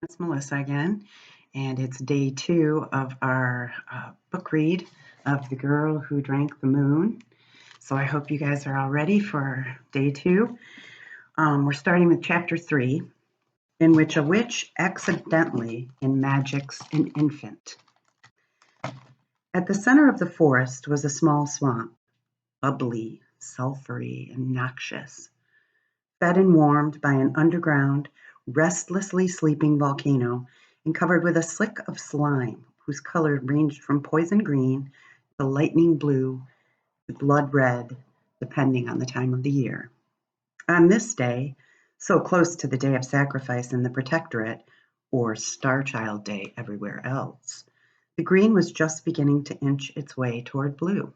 It's Melissa again, and it's day 2 of our book read of The Girl Who Drank the Moon. So I hope you guys are all ready for day 2. We're starting with chapter 3, in which a witch accidentally magics an infant. At the center of the forest was a small swamp, bubbly, sulphury, and noxious, fed and warmed by an underground, restlessly sleeping volcano and covered with a slick of slime whose color ranged from poison green to lightning blue to blood red, depending on the time of the year. On this day, so close to the day of sacrifice in the Protectorate, or Star Child Day everywhere else, the green was just beginning to inch its way toward blue.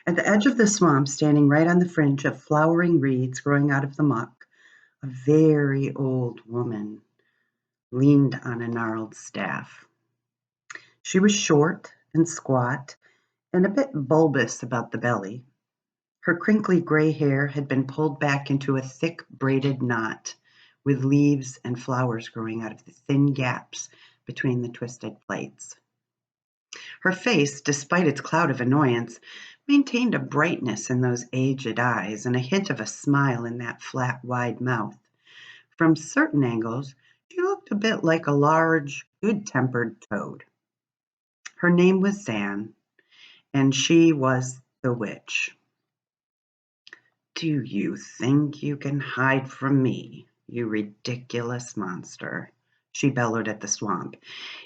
At the edge of the swamp, standing right on the fringe of flowering reeds growing out of the muck, a very old woman leaned on a gnarled staff. She was short and squat and a bit bulbous about the belly. Her crinkly gray hair had been pulled back into a thick braided knot, with leaves and flowers growing out of the thin gaps between the twisted plaits. Her face, despite its cloud of annoyance, maintained a brightness in those aged eyes and a hint of a smile in that flat, wide mouth. From certain angles, she looked a bit like a large, good-tempered toad. Her name was Zan, and she was the witch. "Do you think you can hide from me, you ridiculous monster?" she bellowed at the swamp.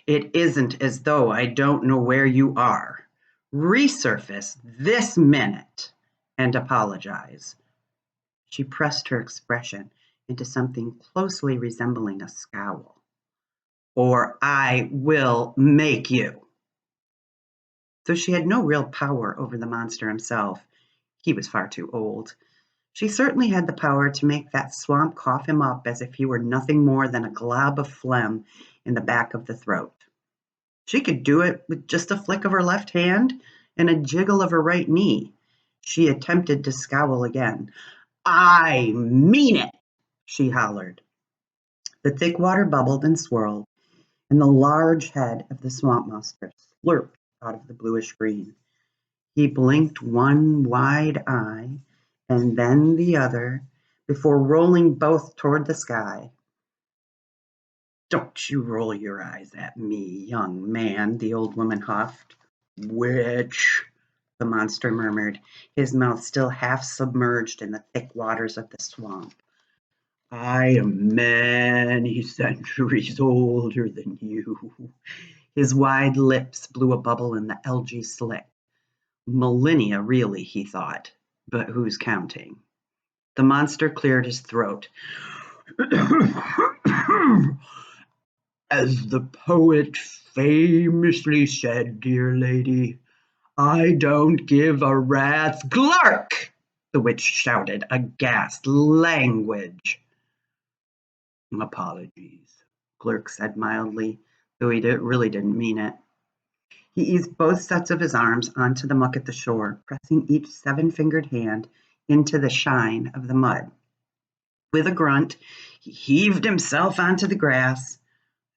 "It isn't as though I don't know where you are. Resurface this minute and apologize." She pressed her expression into something closely resembling a scowl. "Or I will make you." Though she had no real power over the monster himself, he was far too old, she certainly had the power to make that swamp cough him up as if he were nothing more than a glob of phlegm in the back of the throat. She could do it with just a flick of her left hand and a jiggle of her right knee. She attempted to scowl again. "I mean it," she hollered. The thick water bubbled and swirled, and the large head of the swamp monster slurped out of the bluish green. He blinked one wide eye and then the other before rolling both toward the sky. "Don't you roll your eyes at me, young man," the old woman huffed. "Witch," the monster murmured, his mouth still half submerged in the thick waters of the swamp. "I am many centuries older than you." His wide lips blew a bubble in the algae slick. Millennia, really, he thought, but who's counting? The monster cleared his throat. "As the poet famously said, dear lady, I don't give a rat's glark," the witch shouted, aghast. "Language." "Apologies," Clerk said mildly, though he really didn't mean it. He eased both sets of his arms onto the muck at the shore, pressing each 7-fingered hand into the shine of the mud. With a grunt, he heaved himself onto the grass.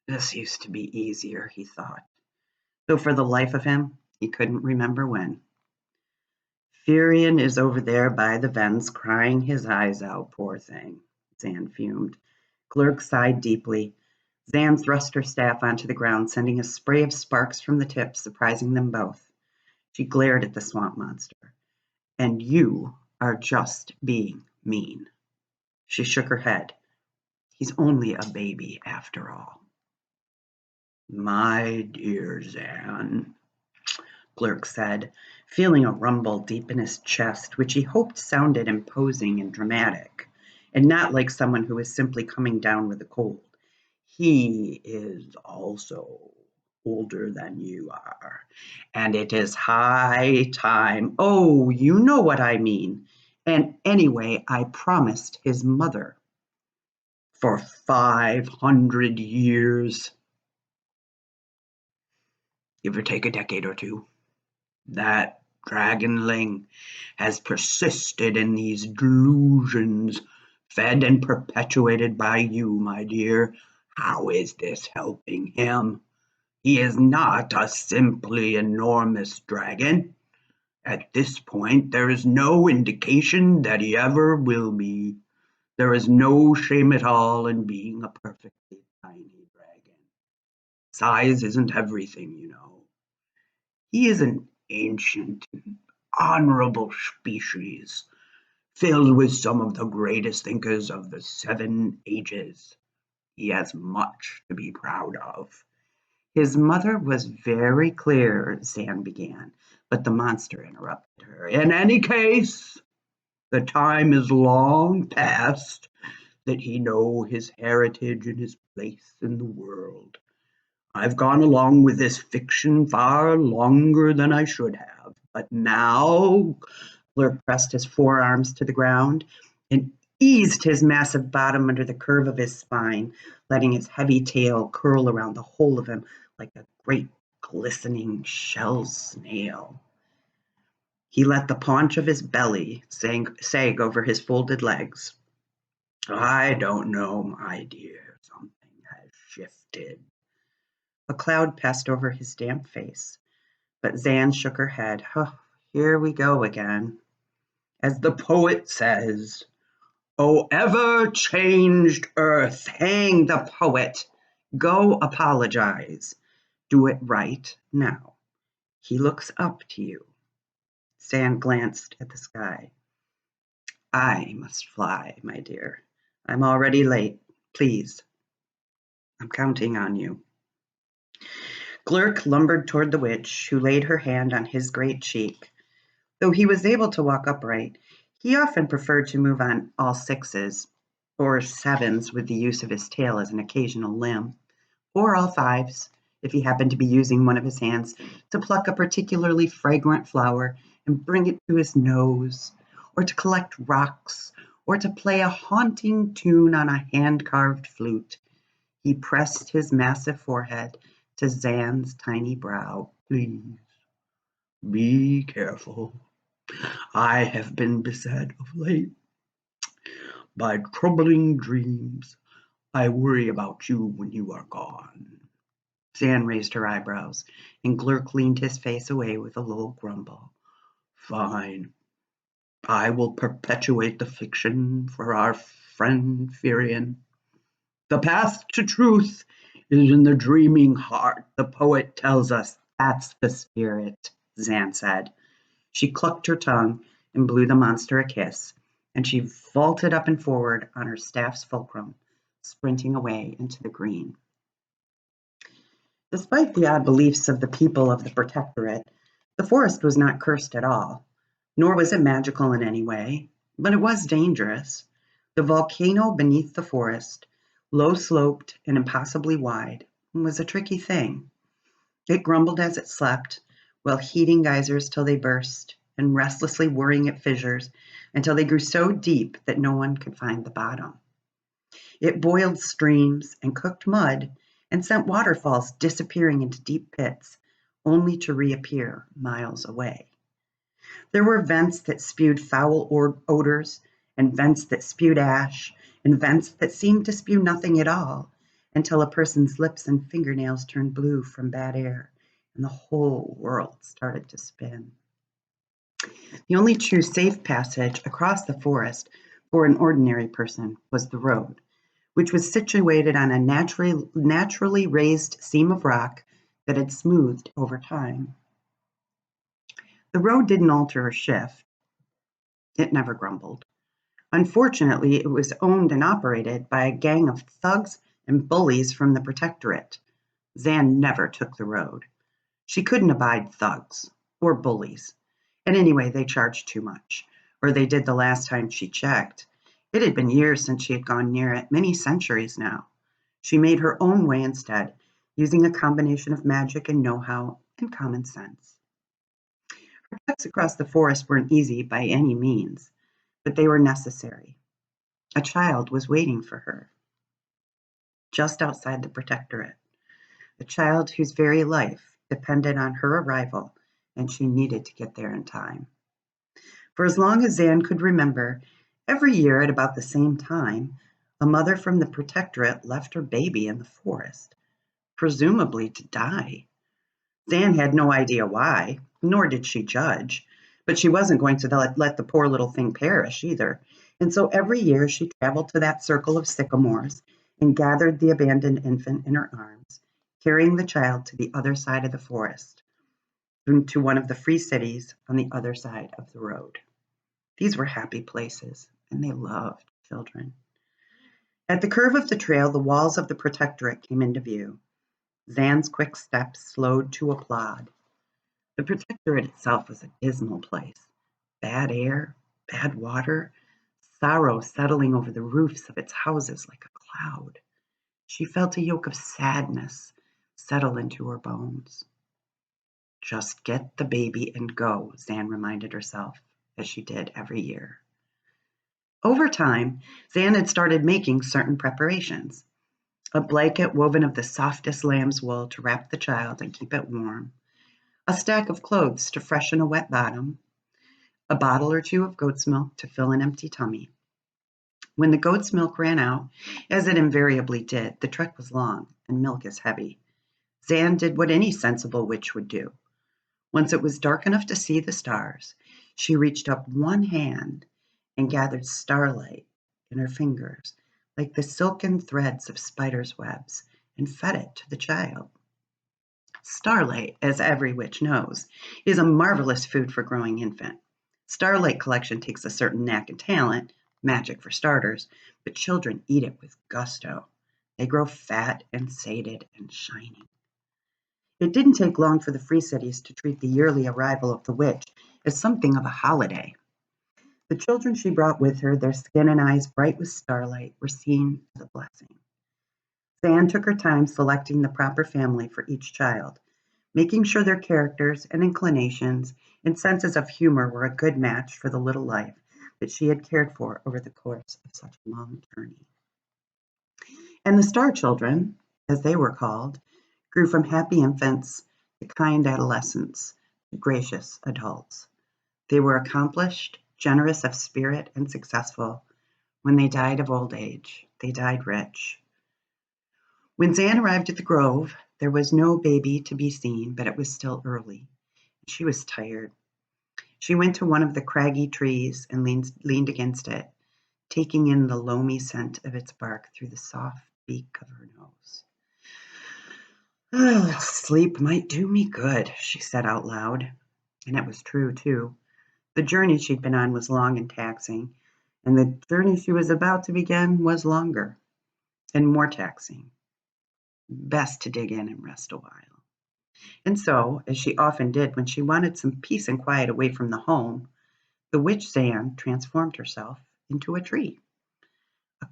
This used to be easier, he thought, though for the life of him, he couldn't remember when. "Furion is over there by the vents crying his eyes out, poor thing," Zan fumed. Clerk sighed deeply. Zan thrust her staff onto the ground, sending a spray of sparks from the tip, surprising them both. She glared at the swamp monster. "And you are just being mean." She shook her head. "He's only a baby after all." "My dear Zan," Clerk said, feeling a rumble deep in his chest, which he hoped sounded imposing and dramatic, and not like someone who was simply coming down with a cold. "He is also older than you are, and it is high time. Oh, you know what I mean. And anyway, I promised his mother. For 500 years. Give or take a decade or two. That dragonling has persisted in these delusions, fed and perpetuated by you, my dear. How is this helping him? He is not a simply enormous dragon. At this point, there is no indication that he ever will be. There is no shame at all in being a perfectly tiny dragon. Size isn't everything, you know. He is an ancient, honorable species, filled with some of the greatest thinkers of the 7 ages. He has much to be proud of. His mother was very clear, Zan began, but the monster interrupted her. In any case, the time is long past that he know his heritage and his place in the world. I've gone along with this fiction far longer than I should have, but now Blur pressed his forearms to the ground and eased his massive bottom under the curve of his spine, letting his heavy tail curl around the whole of him like a great glistening shell snail. He let the paunch of his belly sag over his folded legs. I don't know, my dear. Something has shifted. A cloud passed over his damp face, but Zan shook her head. Oh, here we go again. As the poet says, O ever-changed earth. Hang the poet. Go apologize. Do it right now. He looks up to you. Zan glanced at the sky. I must fly, my dear. I'm already late. Please. I'm counting on you. Glurk lumbered toward the witch, who laid her hand on his great cheek. Though he was able to walk upright, he often preferred to move on all sixes, or sevens with the use of his tail as an occasional limb, or all fives, if he happened to be using one of his hands to pluck a particularly fragrant flower and bring it to his nose, or to collect rocks, or to play a haunting tune on a hand-carved flute. He pressed his massive forehead to Zan's tiny brow. Please, be careful. I have been beset of late by troubling dreams. I worry about you when you are gone. Zan raised her eyebrows, and Glurk leaned his face away with a low grumble. Fine. I will perpetuate the fiction for our friend Firion. The path to truth is in the dreaming heart, the poet tells us. That's the spirit, Zan said. She clucked her tongue and blew the monster a kiss, and she vaulted up and forward on her staff's fulcrum, sprinting away into the green. Despite the odd beliefs of the people of the Protectorate, the forest was not cursed at all, nor was it magical in any way, but it was dangerous. The volcano beneath the forest, low-sloped and impossibly wide, was a tricky thing. It grumbled as it slept, while heating geysers till they burst, and restlessly whirring at fissures until they grew so deep that no one could find the bottom. It boiled streams and cooked mud and sent waterfalls disappearing into deep pits, only to reappear miles away. There were vents that spewed foul odors, and vents that spewed ash, and vents that seemed to spew nothing at all, until a person's lips and fingernails turned blue from bad air, and the whole world started to spin. The only true safe passage across the forest for an ordinary person was the road, which was situated on a naturally raised seam of rock that had smoothed over time. The road didn't alter or shift. It never grumbled. Unfortunately, it was owned and operated by a gang of thugs and bullies from the Protectorate. Zan never took the road. She couldn't abide thugs or bullies. And anyway, they charged too much, or they did the last time she checked. It had been years since she had gone near it, many centuries now. She made her own way instead, using a combination of magic and know-how and common sense. Her treks across the forest weren't easy by any means, but they were necessary. A child was waiting for her, just outside the Protectorate, a child whose very life depended on her arrival, and she needed to get there in time. For as long as Zan could remember, every year at about the same time, A mother from the protectorate left her baby in the forest, presumably to die. Zan had no idea why, nor did she judge, but she wasn't going to let the poor little thing perish either. And so every year she traveled to that circle of sycamores and gathered the abandoned infant in her arms, carrying the child to the other side of the forest, to one of the free cities on the other side of the road. These were happy places, and they loved children. At the curve of the trail, the walls of the protectorate came into view. Zan's quick steps slowed to a plod. The protectorate itself was a dismal place. Bad air, bad water, sorrow settling over the roofs of its houses like a cloud. She felt a yoke of sadness settle into her bones. Just get the baby and go, Zan reminded herself, as she did every year. Over time, Zan had started making certain preparations. A blanket woven of the softest lamb's wool to wrap the child and keep it warm, a stack of clothes to freshen a wet bottom, a bottle or two of goat's milk to fill an empty tummy. When the goat's milk ran out, as it invariably did, the trek was long and milk is heavy. Zan did what any sensible witch would do. Once it was dark enough to see the stars, she reached up one hand and gathered starlight in her fingers, like the silken threads of spiders' webs, and fed it to the child. Starlight, as every witch knows, is a marvelous food for growing infant. Starlight collection takes a certain knack and talent, magic for starters, but children eat it with gusto. They grow fat and sated and shining. It didn't take long for the free cities to treat the yearly arrival of the witch as something of a holiday. The children she brought with her, their skin and eyes bright with starlight, were seen as a blessing. Zan took her time selecting the proper family for each child, making sure their characters and inclinations and senses of humor were a good match for the little life that she had cared for over the course of such a long journey. And the star children, as they were called, grew from happy infants to kind adolescents to gracious adults. They were accomplished, generous of spirit, and successful. When they died of old age, they died rich. When Zan arrived at the grove, there was no baby to be seen, but it was still early. She was tired. She went to one of the craggy trees and leaned against it, taking in the loamy scent of its bark through the soft beak of her nose. Sleep might do me good, she said out loud. And it was true, too. The journey she'd been on was long and taxing, and the journey she was about to begin was longer and more taxing. Best to dig in and rest a while. And so, as she often did when she wanted some peace and quiet away from the home, the witch Zan transformed herself into a tree. A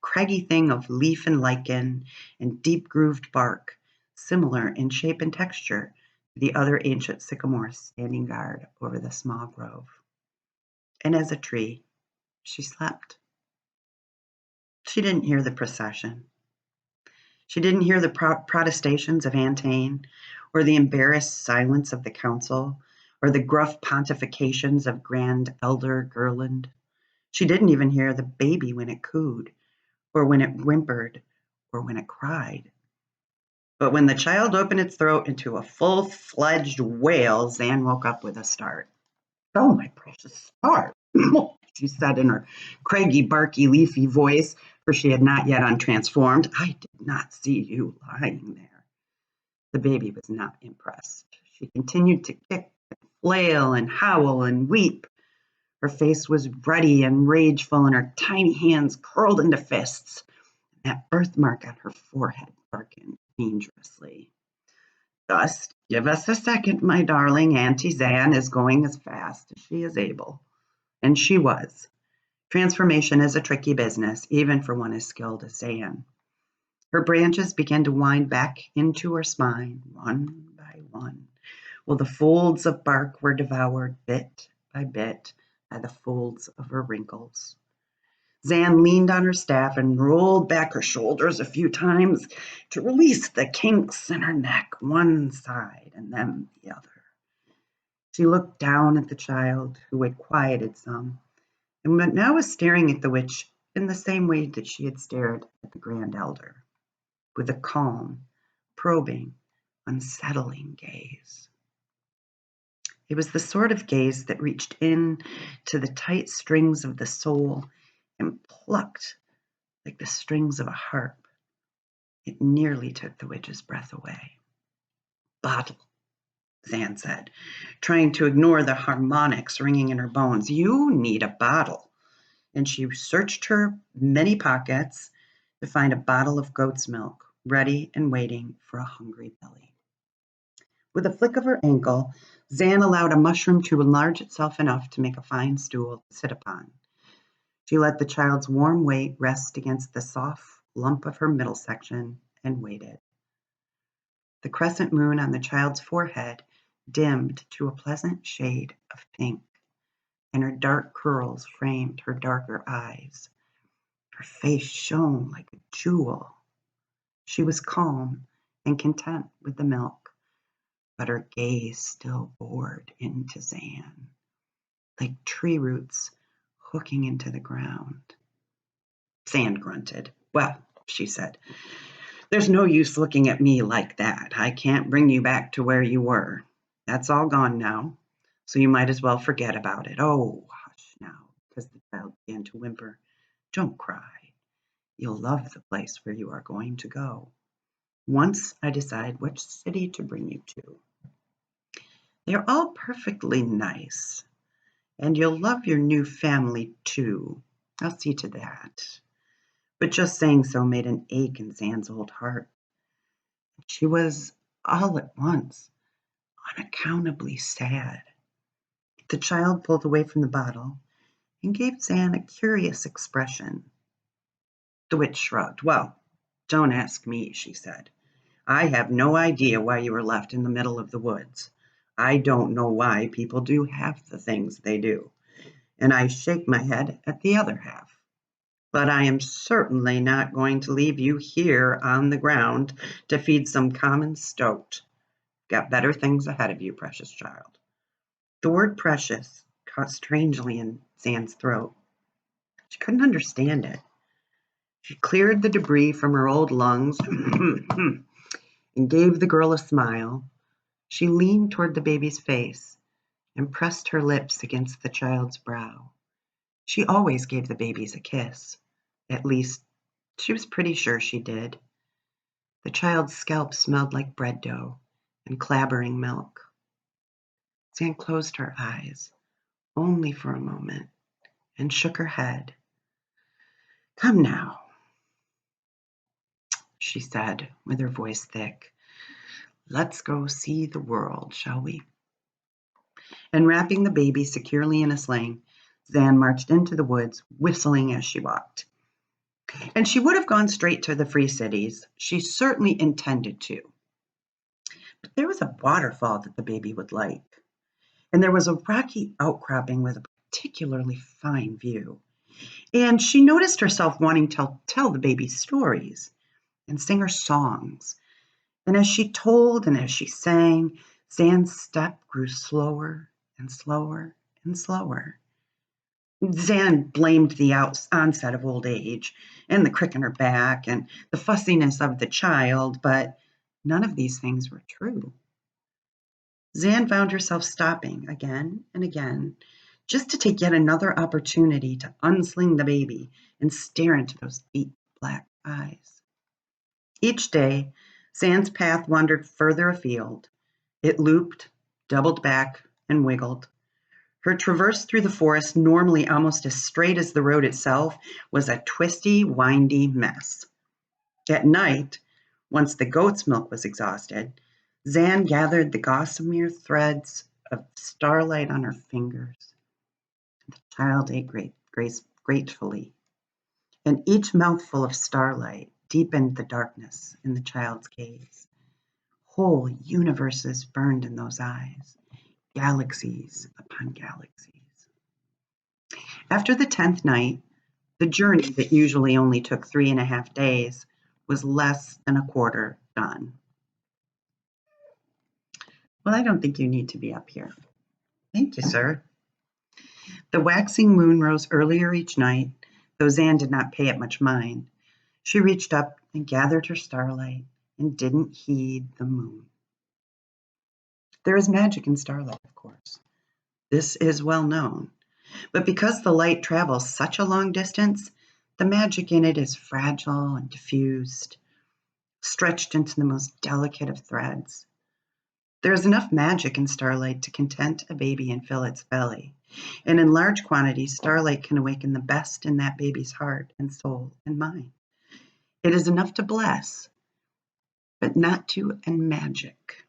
craggy thing of leaf and lichen and deep-grooved bark, similar in shape and texture to the other ancient sycamores standing guard over the small grove. And as a tree, she slept. She didn't hear the procession. She didn't hear the protestations of Antane, or the embarrassed silence of the council, or the gruff pontifications of Grand Elder Gerland. She didn't even hear the baby when it cooed, or when it whimpered, or when it cried. But when the child opened its throat into a full-fledged wail, Zan woke up with a start. "Oh, my precious star," she said in her craggy, barky, leafy voice, for she had not yet untransformed. "I did not see you lying there." The baby was not impressed. She continued to kick and flail and howl and weep. Her face was ruddy and rageful, and her tiny hands curled into fists. That birthmark on her forehead darkened dangerously. "Just give us a second, my darling. Auntie Zan is going as fast as she is able." And she was. Transformation is a tricky business, even for one as skilled as Zan. Her branches began to wind back into her spine, one by one, while the folds of bark were devoured bit by the folds of her wrinkles. Zan leaned on her staff and rolled back her shoulders a few times to release the kinks in her neck, one side and then the other. She looked down at the child, who had quieted some, and now was staring at the witch in the same way that she had stared at the Grand Elder, with a calm, probing, unsettling gaze. It was the sort of gaze that reached in to the tight strings of the soul and plucked like the strings of a harp. It nearly took the witch's breath away. Bottle, Zan said, trying to ignore the harmonics ringing in her bones. You need a bottle. And she searched her many pockets to find a bottle of goat's milk, ready and waiting for a hungry belly. With a flick of her ankle, Zan allowed a mushroom to enlarge itself enough to make a fine stool to sit upon. She let the child's warm weight rest against the soft lump of her middle section and waited. The crescent moon on the child's forehead dimmed to a pleasant shade of pink, and her dark curls framed her darker eyes. Her face shone like a jewel. She was calm and content with the milk, but her gaze still bored into Zan, like tree roots hooking into the ground. Zan grunted. Well, she said, there's no use looking at me like that. I can't bring you back to where you were. That's all gone now, so you might as well forget about it. Oh, hush now, because the child began to whimper. Don't cry. You'll love the place where you are going to go, once I decide which city to bring you to. They're all perfectly nice, and you'll love your new family too. I'll see to that. But just saying so made an ache in Zan's old heart. She was, all at once, unaccountably sad. The child pulled away from the bottle and gave Zan a curious expression. The witch shrugged. Well, don't ask me, she said. I have no idea why you were left in the middle of the woods. I don't know why people do half the things they do, and I shake my head at the other half. But I am certainly not going to leave you here on the ground to feed some common stoat. Got better things ahead of you, precious child. The word precious caught strangely in Zan's throat. She couldn't understand it. She cleared the debris from her old lungs and gave the girl a smile. She leaned toward the baby's face and pressed her lips against the child's brow. She always gave the babies a kiss. At least, she was pretty sure she did. The child's scalp smelled like bread dough and clabbering milk. Zan closed her eyes, only for a moment, and shook her head. Come now, she said, with her voice thick. Let's go see the world, shall we? And wrapping the baby securely in a sling, Zan marched into the woods, whistling as she walked. And she would have gone straight to the Free Cities. She certainly intended to. But there was a waterfall that the baby would like, and there was a rocky outcropping with a particularly fine view. And she noticed herself wanting to tell the baby stories and sing her songs. And as she told and as she sang, Zan's step grew slower and slower and slower. Zan blamed the onset of old age and the crick in her back and the fussiness of the child, but none of these things were true. Zan found herself stopping again and again just to take yet another opportunity to unsling the baby and stare into those deep black eyes. Each day, Zan's path wandered further afield. It looped, doubled back, and wiggled. Her traverse through the forest, normally almost as straight as the road itself, was a twisty, windy mess. At night, once the goat's milk was exhausted, Zan gathered the gossamer threads of starlight on her fingers. The child ate gratefully, and each mouthful of starlight deepened the darkness in the child's gaze. Whole universes burned in those eyes, galaxies upon galaxies. After the 10th night, the journey that usually only took 3.5 days was less than a quarter done. Well, I don't think you need to be up here. Thank you, sir. The waxing moon rose earlier each night. though Zan did not pay it much mind. She reached up and gathered her starlight and didn't heed the moon. There is magic in starlight, of course. This is well known. But because the light travels such a long distance, the magic in it is fragile and diffused, stretched into the most delicate of threads. There is enough magic in starlight to content a baby and fill its belly. And in large quantities, starlight can awaken the best in that baby's heart and soul and mind. It is enough to bless, but not to magic.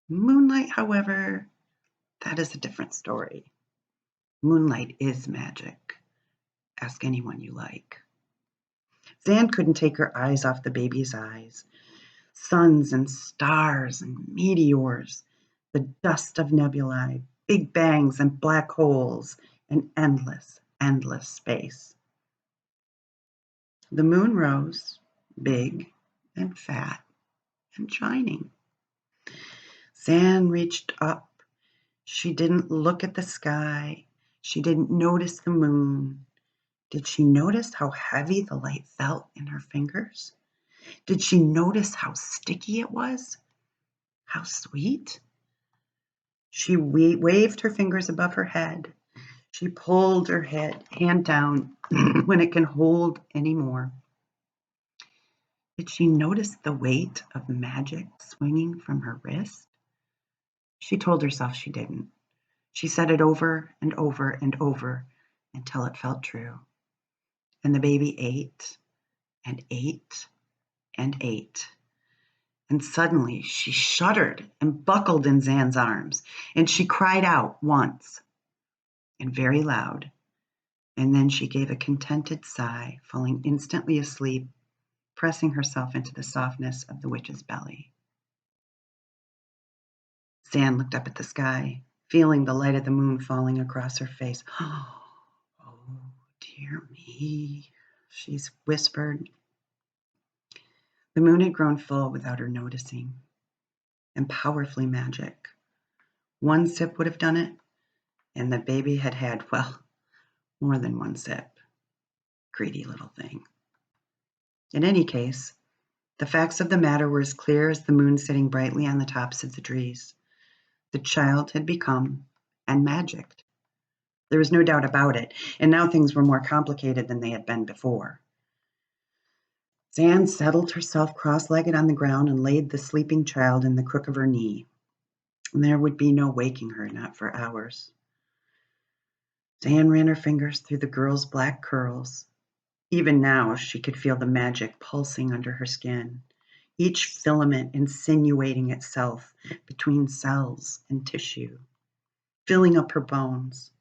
Moonlight, however, that is a different story. Moonlight is magic. Ask anyone you like. Zan couldn't take her eyes off the baby's eyes. Suns and stars and meteors, the dust of nebulae, big bangs and black holes, and endless, endless space. The moon rose, big and fat and shining. Zan reached up. She didn't look at the sky. She didn't notice the moon. Did she notice how heavy the light felt in her fingers? Did she notice how sticky it was? How sweet? She waved her fingers above her head. She pulled her hand down when it can hold any more. Did she notice the weight of magic swinging from her wrist? She told herself she didn't. She said it over and over and over until it felt true. And the baby ate and ate and ate. And suddenly she shuddered and buckled in Zan's arms, and she cried out once, and very loud, and then she gave a contented sigh, falling instantly asleep, pressing herself into the softness of the witch's belly. Zan looked up at the sky, feeling the light of the moon falling across her face. Oh, dear me, she whispered. The moon had grown full without her noticing, and powerfully magic. One sip would have done it, and the baby had had, well, more than one sip. Greedy little thing. In any case, the facts of the matter were as clear as the moon sitting brightly on the tops of the trees. The child had become magicked. There was no doubt about it, and now things were more complicated than they had been before. Zan settled herself cross-legged on the ground and laid the sleeping child in the crook of her knee. And there would be no waking her, not for hours. Zan ran her fingers through the girl's black curls. Even now, she could feel the magic pulsing under her skin, each filament insinuating itself between cells and tissue, filling up her bones.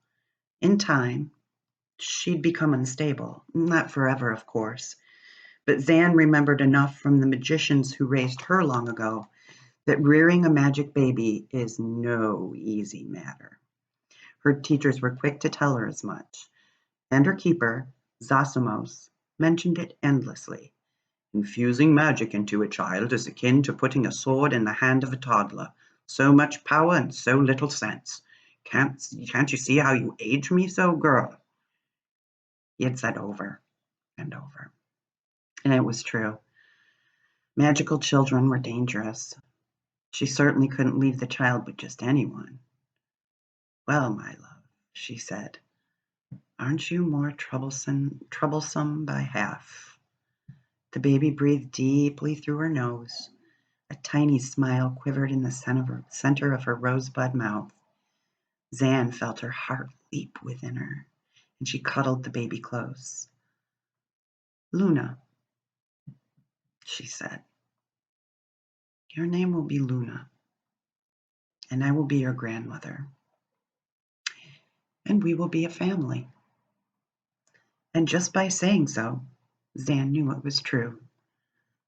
In time, she'd become unstable. Not forever, of course. But Zan remembered enough from the magicians who raised her long ago that rearing a magic baby is no easy matter. Her teachers were quick to tell her as much, and her keeper, Zosimos, mentioned it endlessly. Infusing magic into a child is akin to putting a sword in the hand of a toddler. So much power and so little sense. Can't you see how you age me so, girl? He had said over and over. And it was true. Magical children were dangerous. She certainly couldn't leave the child with just anyone. Well, my love, she said, aren't you more troublesome by half? The baby breathed deeply through her nose. A tiny smile quivered in the center of her rosebud mouth. Zan felt her heart leap within her, and she cuddled the baby close. Luna, she said. Your name will be Luna, and I will be your grandmother. And we will be a family. And just by saying so, Zan knew it was true.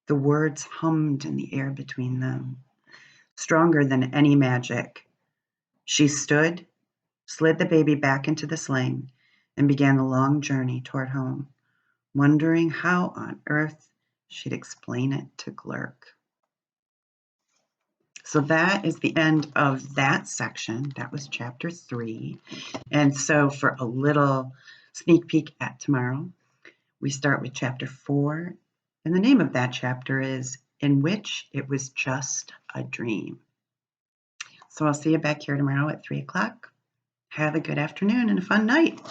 The words hummed in the air between them, stronger than any magic. She stood, slid the baby back into the sling, and began the long journey toward home, wondering how on earth she'd explain it to Glurk. So that is the end of that section. That was chapter 3. And so for a little sneak peek at tomorrow, We start with chapter 4, and the name of that chapter is In Which It Was Just a Dream. So I'll see you back here tomorrow at 3 o'clock. Have a good afternoon and a fun night.